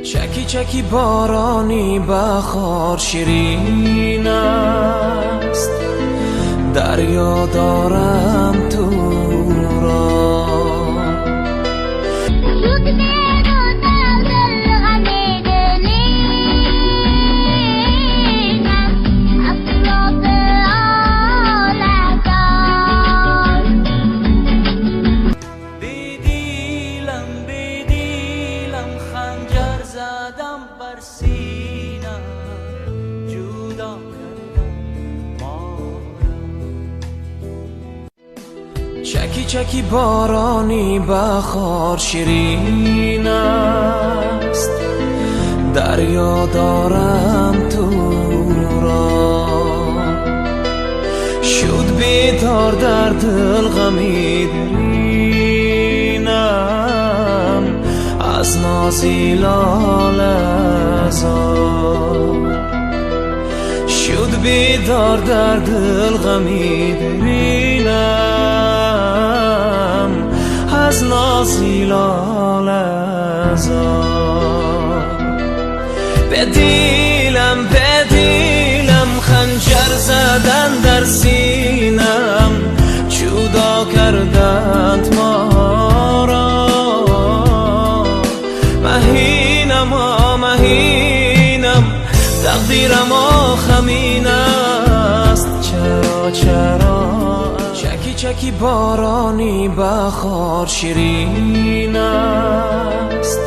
چکی چکی بارانی بخار شیرین است، دریا دارم تو را. زدم بر سینم جدا کردم ما را. چکی چکی بارانی بخار شیرین است، دریا دارم تو را. شد بیدار در دل غمی درینم، از نازی لاله‌زار. شد بیدار در دل غمی درینم، از نازی لاله‌زار. به دیلم خنجر زدن در سینم، جدا کردند ما را. مهینم تقدیرم خمین است، چرا چکی چکی بارانی بخار شیرین است،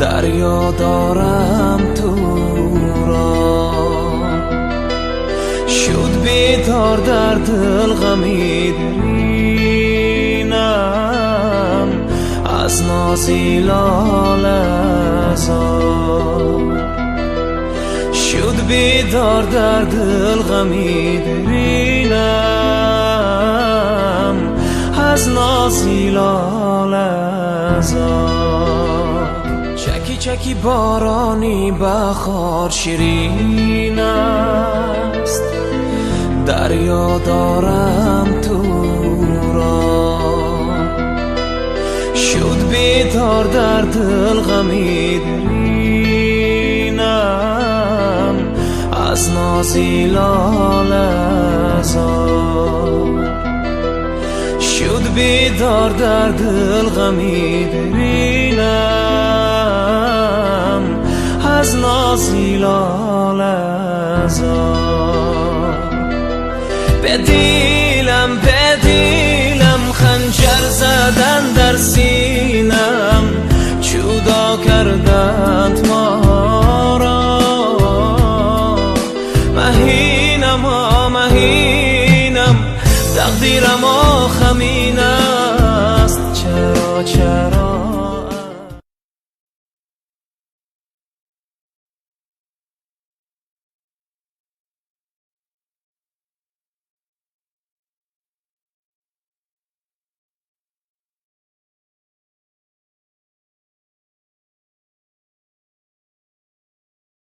دریا دارم تو را. شد بیدار در دل غمی درینم، از نازی لاله‌زار. شد بیدار در دل غمی درینم، از نازی لاله‌زار. چکی چکی بارانی بخار شیرین است، دریا دارم تو را. شد بیدار در دل غمی درینم، از نازی لاله‌زار. شد بیدار در دل غمی درینم، از نازی لاله‌زار. به دیلم خنجر زدن در سینم، جدا کردند ما را. مهینم تقدیرم خمین است، چرا